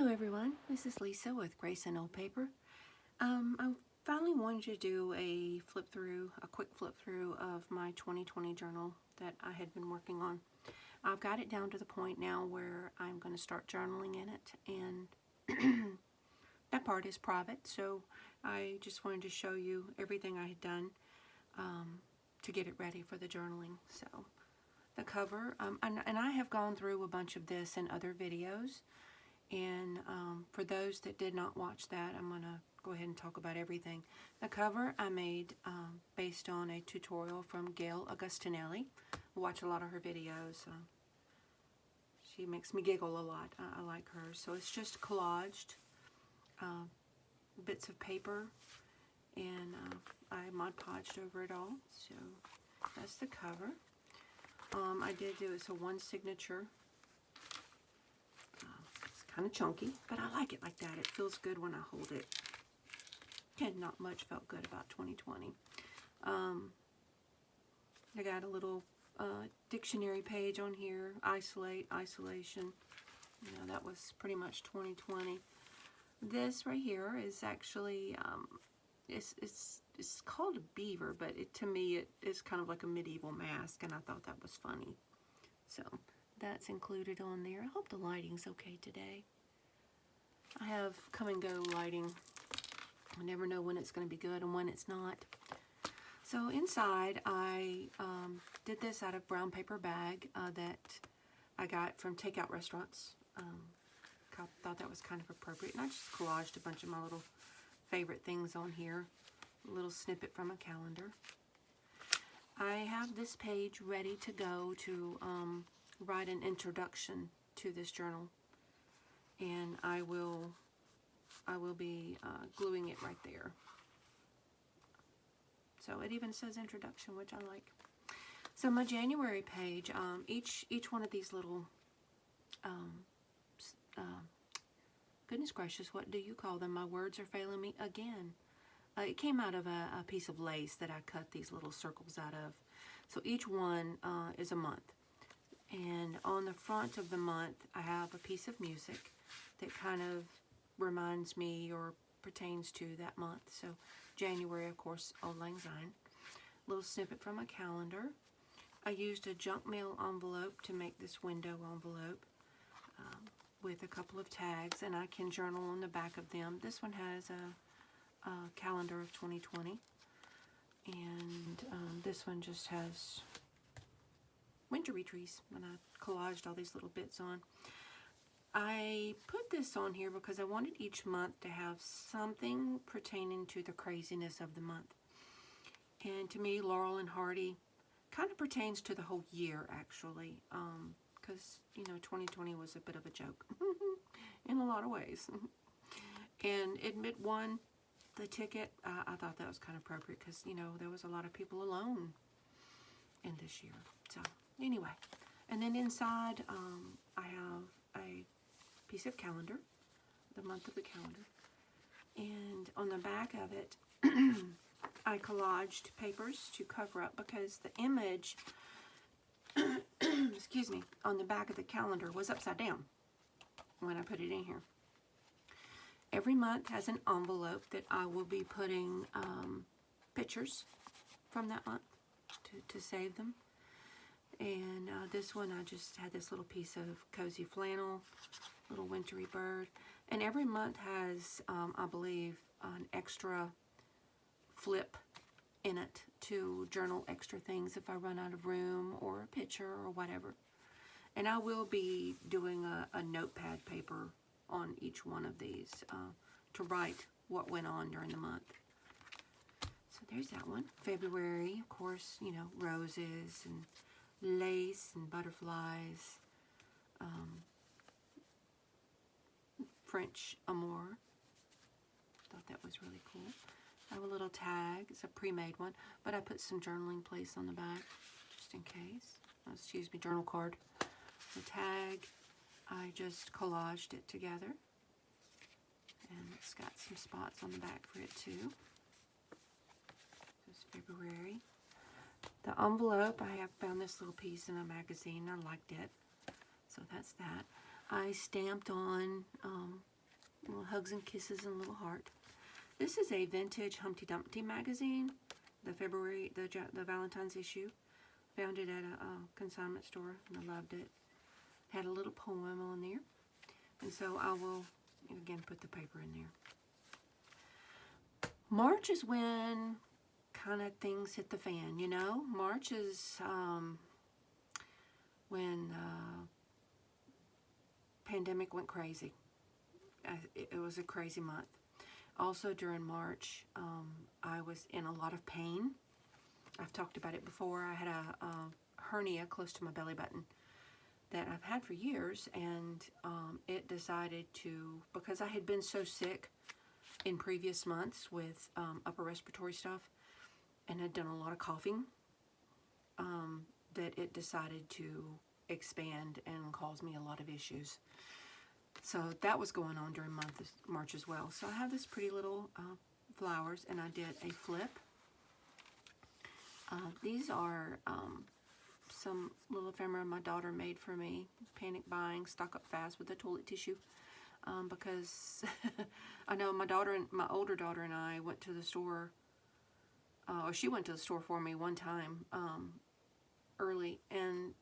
Hello everyone, this is Lisa with Grace and Old Paper. I finally wanted to do a quick flip through of my 2020 journal that I had been working on. I've got it down to the point now where I'm going to start journaling in it, and that part is private, so I just wanted to show you everything I had done to get it ready for the journaling. So the cover, and I have gone through a bunch of this in other videos. And for those that did not watch that, I'm going to go ahead and talk about everything. The cover I made based on a tutorial from Gail Augustinelli. I watch a lot of her videos. She makes me giggle a lot. I like her. So it's just collaged bits of paper, and I Mod Podged over it all. So that's the cover. I did do it's a one signature. Kind of chunky, but I like it like that. It feels good when I hold it. And not much felt good about 2020. I got a little dictionary page on here. Isolate, isolation. You know, that was pretty much 2020. This right here is actually, it's called a beaver, but to me it is kind of like a medieval mask, and I thought that was funny. So that's included on there. I hope the lighting's okay today. I have come and go lighting. I never know when it's going to be good and when it's not. So inside, I did this out of brown paper bag that I got from takeout restaurants. Thought that was kind of appropriate. And I just collaged a bunch of my little favorite things on here. A little snippet from a calendar. I have this page ready to go to write an introduction to this journal, and I will be gluing it right there. So it even says introduction, which I like. So my January page, each one of these little goodness gracious, what do you call them? My words are failing me again. It came out of a piece of lace that I cut these little circles out of. So each one is a month. And on the front of the month, I have a piece of music that kind of reminds me or pertains to that month. So January, of course, Auld Lang Syne. A little snippet from a calendar. I used a junk mail envelope to make this window envelope with a couple of tags, and I can journal on the back of them. This one has a calendar of 2020, and this one just has wintery trees, and I collaged all these little bits on. I put this on here because I wanted each month to have something pertaining to the craziness of the month. And to me, Laurel and Hardy kind of pertains to the whole year, actually, because, you know, 2020 was a bit of a joke in a lot of ways. And Admit won the ticket. I thought that was kind of appropriate because, you know, there was a lot of people alone in this year. So anyway, and then inside I have a piece of calendar, the month of the calendar, and on the back of it I collaged papers to cover up because the image excuse me, on the back of the calendar was upside down when I put it in here. Every month has an envelope that I will be putting pictures from that month to save them. And this one, I just had this little piece of cozy flannel, little wintry bird. And every month has, I believe, an extra flip in it to journal extra things if I run out of room or a picture or whatever. And I will be doing a notepad paper on each one of these to write what went on during the month. So there's that one. February, of course, you know, roses and lace and butterflies, French amour. Thought that was really cool. I have a little tag. It's a pre-made one, but I put some journaling place on the back just in case. Oh, excuse me, journal card. The tag, I just collaged it together, and it's got some spots on the back for it too. It's February. The envelope, I have found this little piece in a magazine. I liked it. So that's that. I stamped on Little hugs and kisses and a little heart. This is a vintage Humpty Dumpty magazine, the Valentine's issue. Found it at a consignment store and I loved it. Had a little poem on there. And so I will, again, put the paper in there. March is when kind of things hit the fan, you know? March is when pandemic went crazy. It was a crazy month. Also during March, I was in a lot of pain. I've talked about it before. I had a hernia close to my belly button that I've had for years, and it decided to, because I had been so sick in previous months with upper respiratory stuff and had done a lot of coughing, that it decided to expand and cause me a lot of issues. So that was going on during March as well. So I have this pretty little flowers, and I did a flip. These are some little ephemera my daughter made for me. Panic buying, stock up fast with the toilet tissue. Because I know my older daughter and I went to the store, or she went to the store for me one time early, and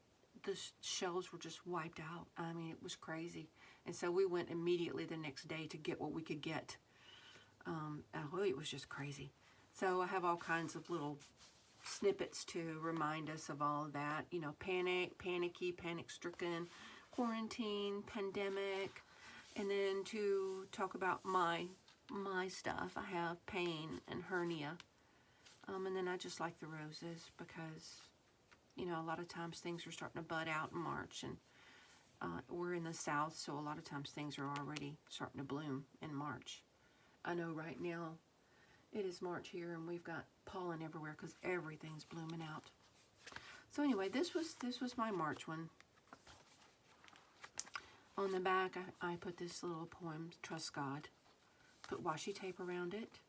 the shelves were just wiped out. I mean, it was crazy. And so we went immediately the next day to get what we could get. It was just crazy. So I have all kinds of little snippets to remind us of all of that. You know, panicky, panic-stricken, quarantine, pandemic. And then to talk about my stuff, I have pain and hernia. And then I just like the roses because, you know, a lot of times things are starting to bud out in March, and we're in the South, so a lot of times things are already starting to bloom in March. I know right now it is March here, and we've got pollen everywhere because everything's blooming out. So anyway, this was my March one. On the back, I put this little poem, Trust God. Put washi tape around it.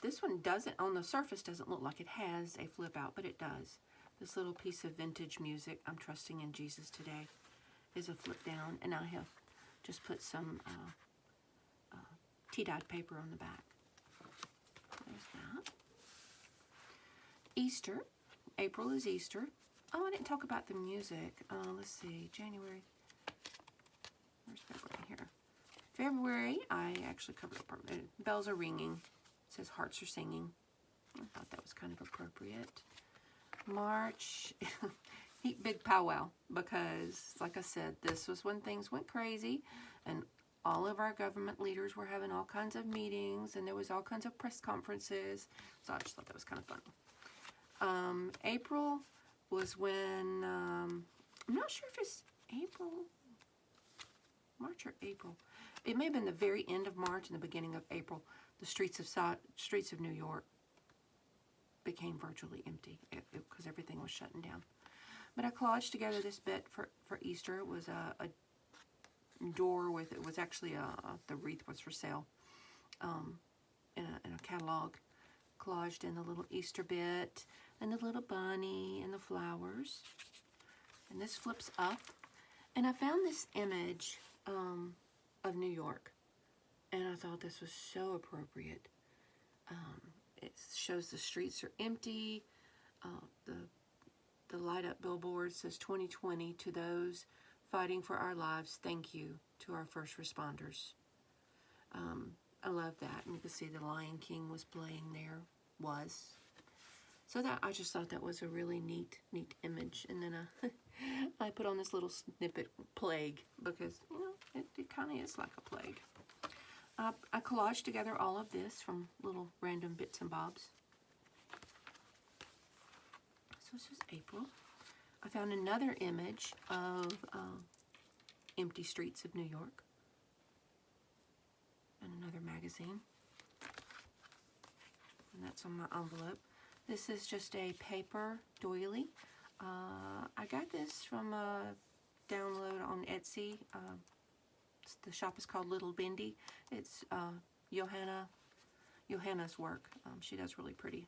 This one doesn't, on the surface, doesn't look like it has a flip out, but it does. This little piece of vintage music, I'm trusting in Jesus today, is a flip down, and I have just put some tea-dyed paper on the back. There's that. Easter. April is Easter. Oh, I didn't talk about the music. Let's see, January. Where's February here? February, I actually covered up. Bells are ringing. It says hearts are singing. I thought that was kind of appropriate. March, big powwow, because, like I said, this was when things went crazy, and all of our government leaders were having all kinds of meetings, and there was all kinds of press conferences, so I just thought that was kind of fun. April was when, I'm not sure if it's April, March or April. It may have been the very end of March and the beginning of April. The streets of New York became virtually empty because everything was shutting down. But I collaged together this bit for Easter. It was a door with, it was actually the wreath was for sale in a catalog. Collaged in the little Easter bit and the little bunny and the flowers. And this flips up. And I found this image of New York, and I thought this was so appropriate. It shows the streets are empty. The light up billboard says 2020 to those fighting for our lives. Thank you to our first responders. I love that, and you can see the Lion King was playing there. So that I just thought that was a really neat image. And then I put on this little snippet, plague, because, you know, it kind of is like a plague. I collaged together all of this from little random bits and bobs. So this was April. I found another image of empty streets of New York. And another magazine. And that's on my envelope. This is just a paper doily. I got this from a download on Etsy. The shop is called Little Bendy. It's Johanna's work. She does really pretty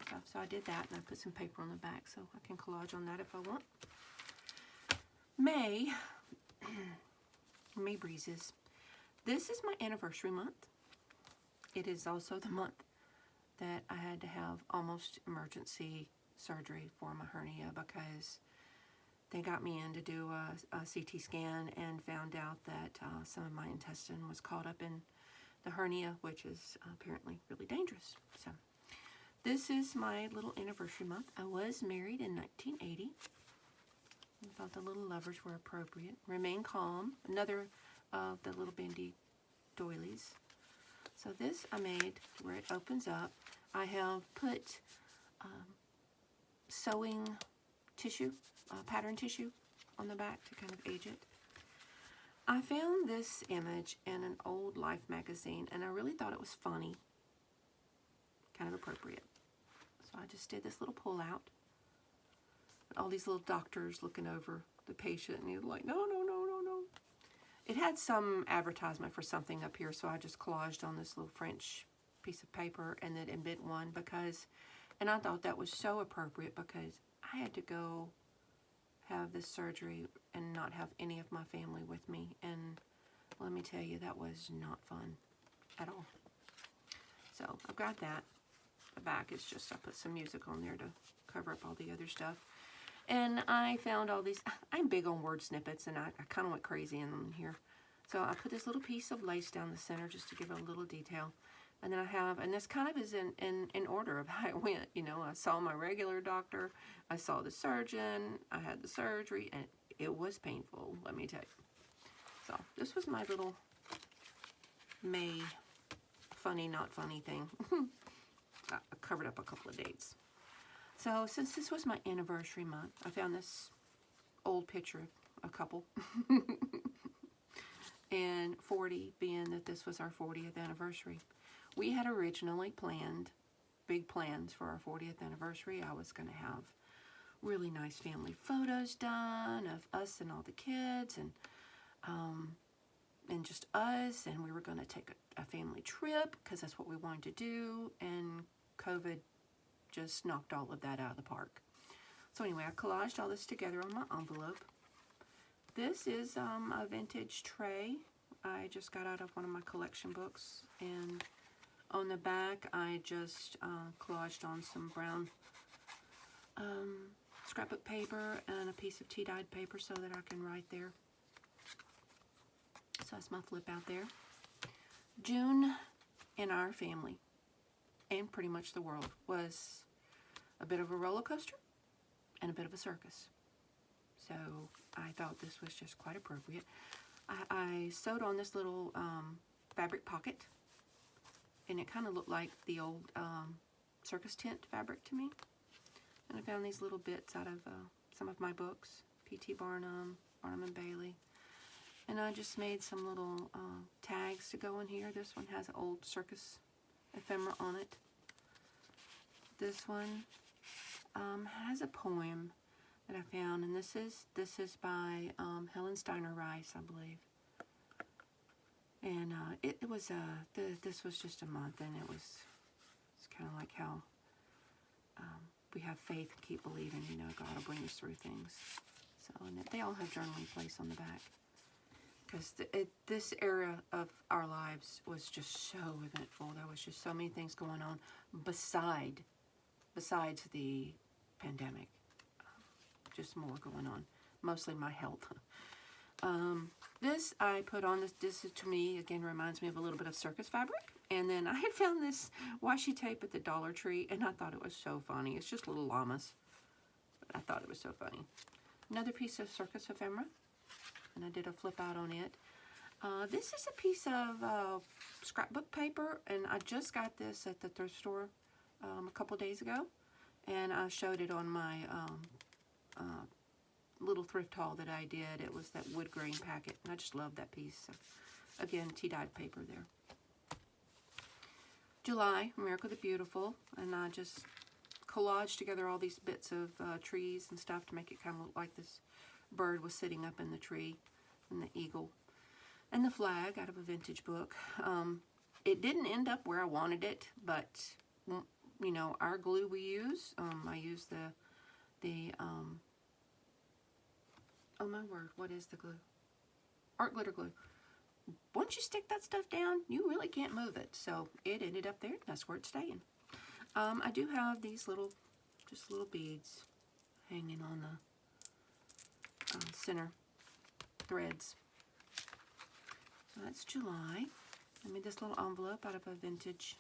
stuff. So I did that, and I put some paper on the back so I can collage on that if I want. May breezes. This is my anniversary month. It is also the month that I had to have almost emergency surgery for my hernia because they got me in to do a CT scan and found out that some of my intestine was caught up in the hernia, which is apparently really dangerous. So this is my little anniversary month. I was married in 1980. I thought the little lovers were appropriate. Remain calm. Another of the little bendy doilies. So this I made where it opens up. I have put sewing tissue, pattern tissue on the back to kind of age it. I found this image in an old Life magazine and I really thought it was funny, kind of appropriate. So I just did this little pull out. All these little doctors looking over the patient and he was like, no, no, no, no, no. It had some advertisement for something up here, so I just collaged on this little French piece of paper and then bit one because, and I thought that was so appropriate because I had to go have this surgery and not have any of my family with me, and let me tell you, that was not fun at all. So I've got that. The back is just, I put some music on there to cover up all the other stuff. And I found all these, I'm big on word snippets, and I kind of went crazy in them here. So I put this little piece of lace down the center just to give it a little detail. And then I have, and this kind of is in order of how it went. You know, I saw my regular doctor, I saw the surgeon, I had the surgery, and it was painful, let me tell you. So this was my little May funny, not funny thing. I covered up a couple of dates. So since this was my anniversary month, I found this old picture of a couple. And 40 being that this was our 40th anniversary. We had originally planned big plans for our 40th anniversary. I was going to have really nice family photos done of us and all the kids and just us, and we were going to take a family trip because that's what we wanted to do, and COVID just knocked all of that out of the park. So anyway, I collaged all this together on my envelope. This is a vintage tray I just got out of one of my collection books, and on the back I just collaged on some brown scrapbook paper and a piece of tea-dyed paper so that I can write there. So that's my flip out there. June in our family, and pretty much the world, was a bit of a roller coaster and a bit of a circus. So I thought this was just quite appropriate. I sewed on this little fabric pocket, and it kind of looked like the old circus tent fabric to me. And I found these little bits out of some of my books, P.T. Barnum, Barnum and Bailey. And I just made some little tags to go in here. This one has an old circus ephemera on it. This one has a poem that I found, and this is by Helen Steiner Rice, I believe. And it was this was just a month, and it's kind of like how we have faith and keep believing. You know, God will bring us through things. So, and they all have journaling place on the back, because this era of our lives was just so eventful. There was just so many things going on besides the pandemic. Just more going on, mostly my health. This I put on, this is, to me, again, reminds me of a little bit of circus fabric. And then I had found this washi tape at the Dollar Tree, and I thought it was so funny. It's just little llamas, but I thought it was so funny. Another piece of circus ephemera, and I did a flip out on it. This is a piece of scrapbook paper, and I just got this at the thrift store a couple days ago, and I showed it on my little thrift haul that I did. It was that wood grain packet, and I just love that piece. So, again, tea-dyed paper there. July, America the Beautiful, and I just collaged together all these bits of trees and stuff to make it kind of look like this bird was sitting up in the tree, and the eagle, and the flag out of a vintage book. It didn't end up where I wanted it, but you know, our glue we use, I use the oh my word, what is the glue? Art glitter glue. once you stick that stuff down, you really can't move it. So it ended up there. That's where it's staying. I do have these little, just little beads hanging on the center threads. So that's July. I made this little envelope out of a vintage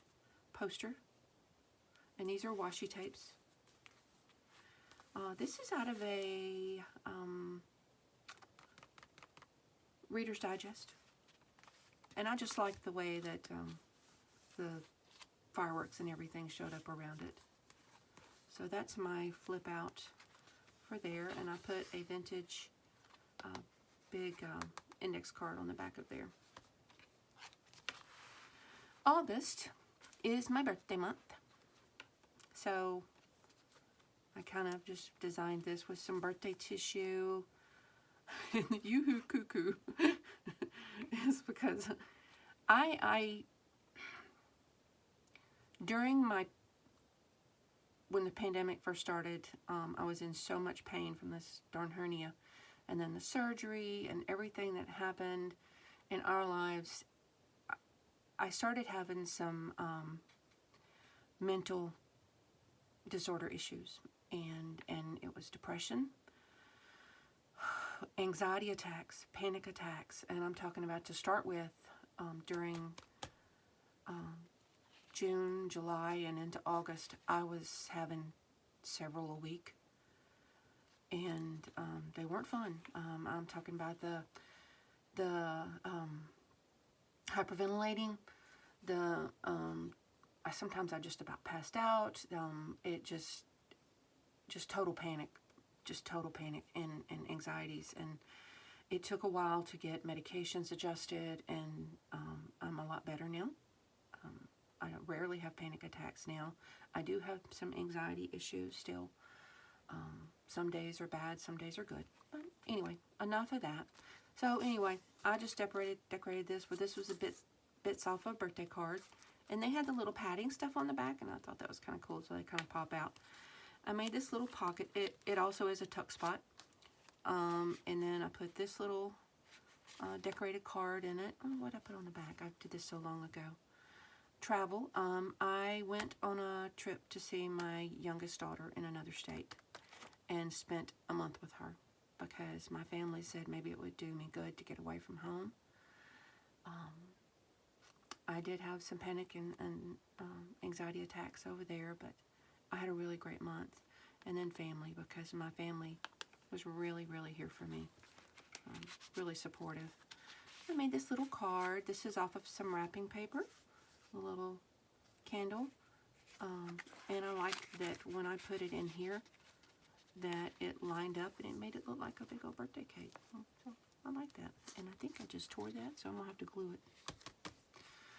poster. And these are washi tapes. This is out of a Reader's Digest. And I just like the way that the fireworks and everything showed up around it. So that's my flip out for there. And I put a vintage big index card on the back of there. August is my birthday month. So I kind of just designed this with some birthday tissue. And the Yoo-hoo Cuckoo is because when the pandemic first started, I was in so much pain from this darn hernia. And then the surgery and everything that happened in our lives, I started having some mental disorder issues. And it was depression, anxiety attacks, panic attacks. And I'm talking about, to start with, during June, July, and into August, I was having several a week. And they weren't fun. I'm talking about the hyperventilating, sometimes I just about passed out. It just total panic, and anxieties. And it took a while to get medications adjusted, and I'm a lot better now. I rarely have panic attacks now. I do have some anxiety issues still. Some days are bad, some days are good. But anyway, enough of that. So anyway, I just decorated this. Well, this was bits off a birthday card. And they had the little padding stuff on the back, and I thought that was kind of cool, so they kind of pop out. I made this little pocket. It also is a tuck spot. And then I put this little decorated card in it. Oh, what did I put on the back? I did this so long ago. Travel. I went on a trip to see my youngest daughter in another state and spent a month with her because my family said maybe it would do me good to get away from home. I did have some panic and anxiety attacks over there, but I had a really great month. And then family, because my family was really, really here for me. Really supportive. I made this little card. This is off of some wrapping paper. A little candle. And I like that when I put it in here, that it lined up and it made it look like a big old birthday cake. So I like that. And I think I just tore that, so I'm going to have to glue it.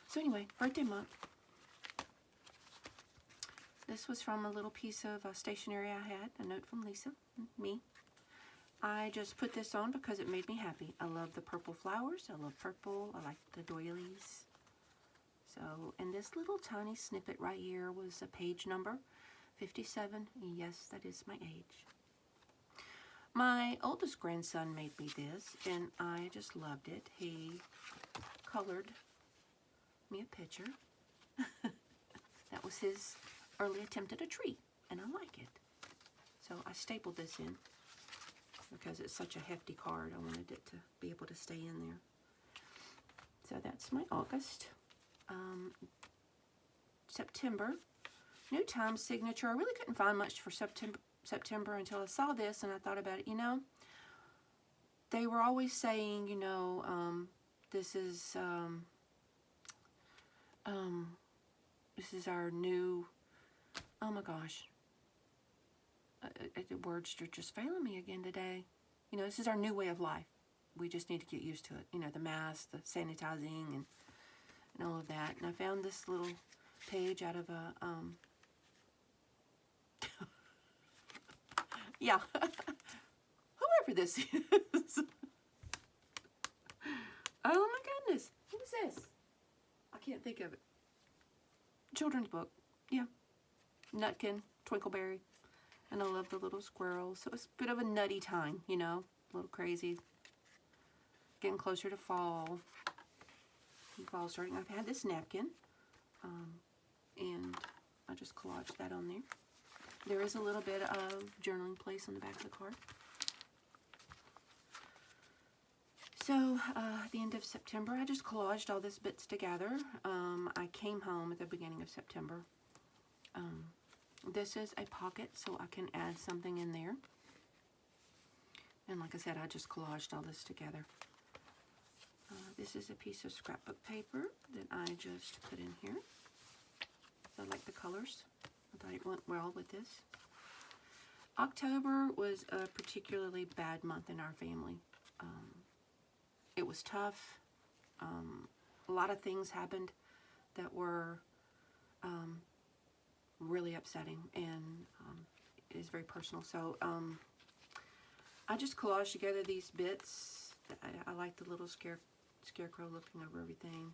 So anyway, birthday month. This was from a little piece of stationery I had, a note from Lisa, me. I just put this on because it made me happy. I love the purple flowers. I love purple. I like the doilies. So, and this little tiny snippet right here was a page number, 57. Yes, that is my age. My oldest grandson made me this, and I just loved it. He colored me a picture. That was his early attempt at a tree, and I like it. So I stapled this in because it's such a hefty card. I wanted it to be able to stay in there. So that's my August. September, new time signature. I really couldn't find much for September until I saw this, and I thought about it. You know, they were always saying, you know, this is our new, oh my gosh, the words are just failing me again today. You know, this is our new way of life. We just need to get used to it. You know, the mask, the sanitizing, and all of that. And I found this little page out of a, yeah, whoever this is. Oh my goodness, what is this? I can't think of it. Children's book, yeah. Nutkin, Twinkleberry, and I love the little squirrels. So it's a bit of a nutty time, you know, a little crazy. Getting closer to fall. fall starting. I've had this napkin, and I just collaged that on there. There is a little bit of journaling place on the back of the card. So, at the end of September, I just collaged all these bits together. I came home at the beginning of September. This is a pocket, so I can add something in there. And like I said, I just collaged all this together. This is a piece of scrapbook paper that I just put in here. I like the colors. I thought it went well with this. October was a particularly bad month in our family. It was tough. A lot of things happened that were really upsetting, and it is very personal. So I just collaged together these bits. I like the little scarecrow looking over everything.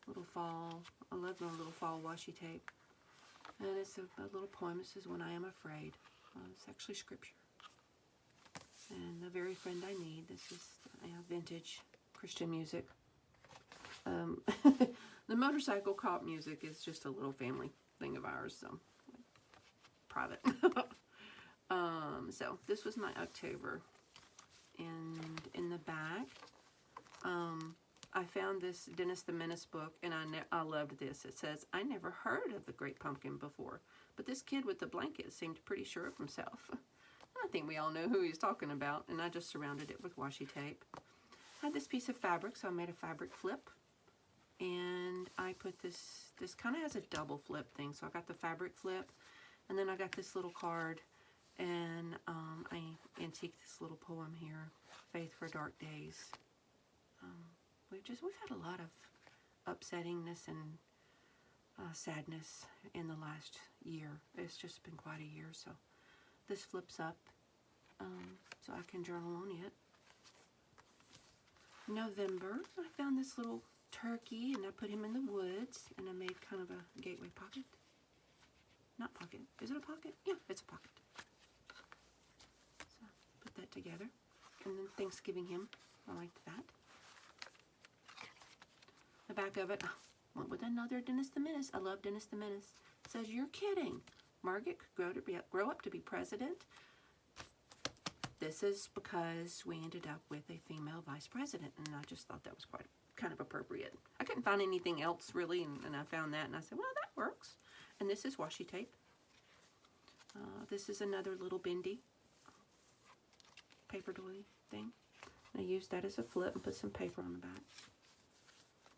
Little fall. I love my little fall washi tape. And it's a little poem. This is When I Am Afraid. It's actually scripture. And The Very Friend I Need. This is vintage Christian music. The motorcycle cop music is just a little family thing of ours, so private. So this was my October. And in the back, I found this Dennis the Menace book, and I loved this. It says, I never heard of the Great Pumpkin before, but this kid with the blanket seemed pretty sure of himself. I think we all know who he's talking about, and I just surrounded it with washi tape. I had this piece of fabric, so I made a fabric flip, and I put this kind of has a double flip thing, so I got the fabric flip, and then I got this little card, and I antiqued this little poem here, Faith for Dark Days. We've had a lot of upsettingness and sadness in the last year. It's just been quite a year, so this flips up so I can journal on it. November, I found this little turkey, and I put him in the woods, and I made kind of a gateway pocket. Not pocket. Is it a pocket? Yeah, it's a pocket. So put that together. And then Thanksgiving hymn. I liked that. The back of it, went with another Dennis the Menace. I love Dennis the Menace. It says, you're kidding. Margaret could grow up to be president. This is because we ended up with a female vice president, and I just thought that was kind of appropriate. I couldn't find anything else really, and I found that, and I said, well, that works. And this is washi tape. This is another little bendy paper doily thing. I used that as a flip and put some paper on the back.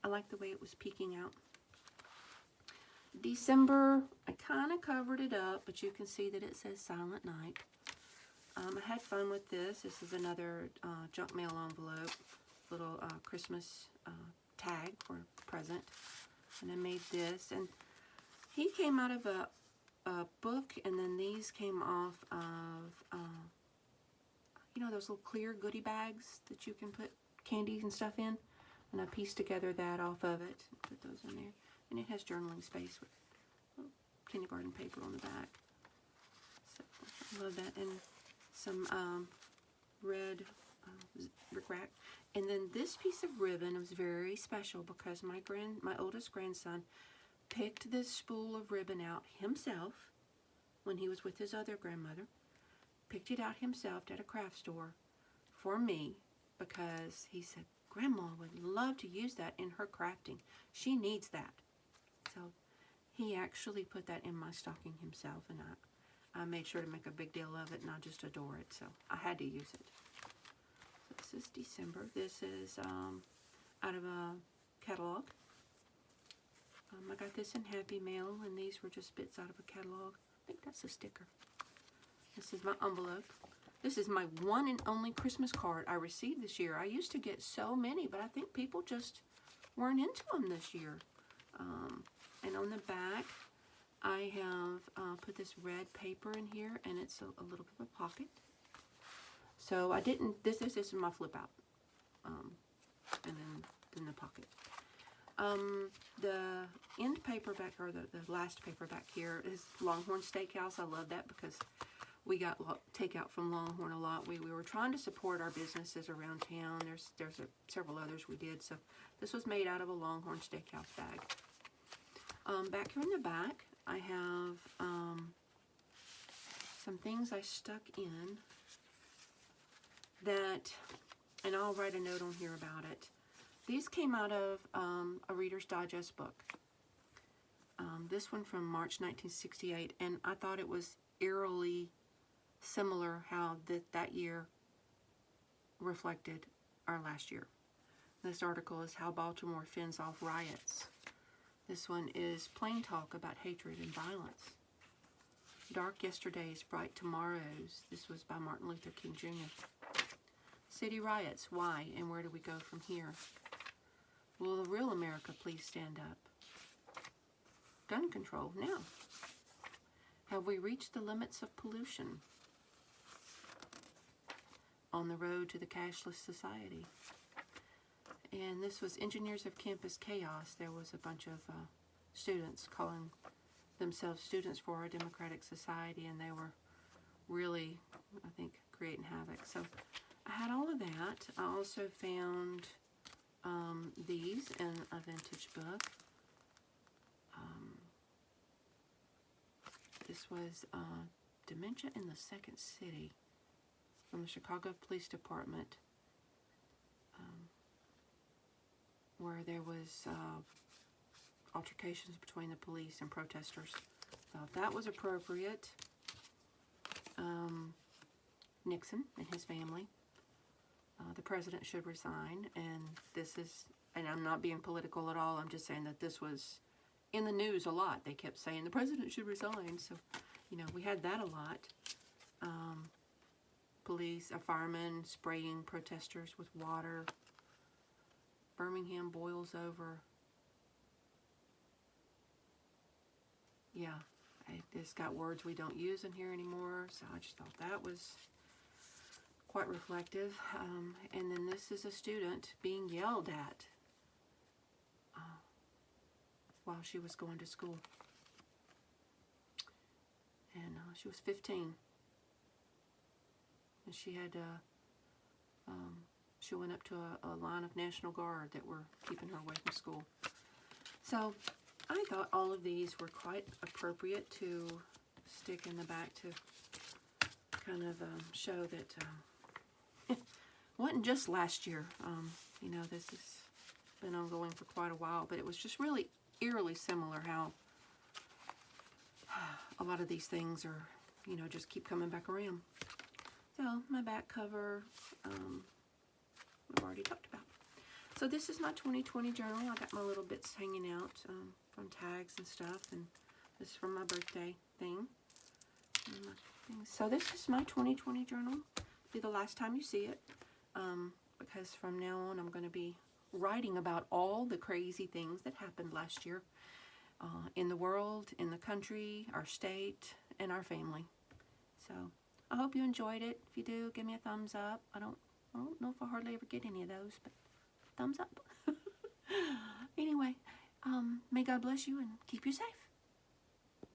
I like the way it was peeking out. December, I kind of covered it up, but you can see that it says Silent Night. I had fun with this. This is another junk mail envelope, little Christmas tag for present. And I made this, and he came out of a book, and then these came off of, you know, those little clear goodie bags that you can put candies and stuff in. And I pieced together that off of it, put those in there. And it has journaling space with kindergarten paper on the back. So I love that. And some red rickrack. And then this piece of ribbon was very special because my oldest grandson picked this spool of ribbon out himself when he was with his other grandmother. Picked it out himself at a craft store for me because he said, Grandma would love to use that in her crafting. She needs that. So he actually put that in my stocking himself, and I made sure to make a big deal of it, and I just adore it. So I had to use it. So this is December. This is out of a catalog. I got this in Happy Mail, and these were just bits out of a catalog. I think that's a sticker. This is my envelope. This is my one and only Christmas card I received this year. I used to get so many, but I think people just weren't into them this year. And on the back, I have put this red paper in here, and it's a little bit of a pocket. So I didn't, this is my flip out. And then the pocket. The end paperback, or the last paperback here is Longhorn Steakhouse. I love that because we got takeout from Longhorn a lot. We were trying to support our businesses around town. There's several others we did. So this was made out of a Longhorn Steakhouse bag. Back here in the back, I have some things I stuck in that, and I'll write a note on here about it. These came out of a Reader's Digest book. This one from March 1968, and I thought it was eerily similar how that year reflected our last year. This article is How Baltimore Fends Off Riots. This one is Plain Talk About Hatred and Violence. Dark Yesterdays, Bright Tomorrows. This was by Martin Luther King Jr. City Riots, Why and Where Do We Go From Here? Will the real America please stand up? Gun control, now. Have we reached the limits of pollution? On the road to the cashless society. And this was Engineers of Campus Chaos. There was a bunch of students calling themselves Students for a Democratic Society, and they were really, I think, creating havoc. So I had all of that. I also found these in a vintage book. This was Dementia in the Second City from the Chicago Police Department, where there was altercations between the police and protesters. Thought that was appropriate. Nixon and his family. The president should resign, and this is, and I'm not being political at all, I'm just saying that this was in the news a lot. They kept saying the president should resign, so, you know, we had that a lot. Police, a fireman spraying protesters with water. Birmingham boils over. Yeah, it's got words we don't use in here anymore, so I just thought that was quite reflective. And then this is a student being yelled at while she was going to school. And she was 15. And she had, she went up to a line of National Guard that were keeping her away from school. So I thought all of these were quite appropriate to stick in the back to kind of show that wasn't just last year. You know, this has been ongoing for quite a while, but it was just really eerily similar how a lot of these things are, you know, just keep coming back around. So my back cover, I've already talked about. So this is my 2020 journal. I got my little bits hanging out from tags and stuff, and this is from my birthday thing. So this is my 2020 journal. It'll be the last time you see it, because from now on I'm going to be writing about all the crazy things that happened last year in the world, in the country, our state, and our family. So I hope you enjoyed it. If you do, give me a thumbs up. I don't know if I hardly ever get any of those, but thumbs up. Anyway, may God bless you and keep you safe.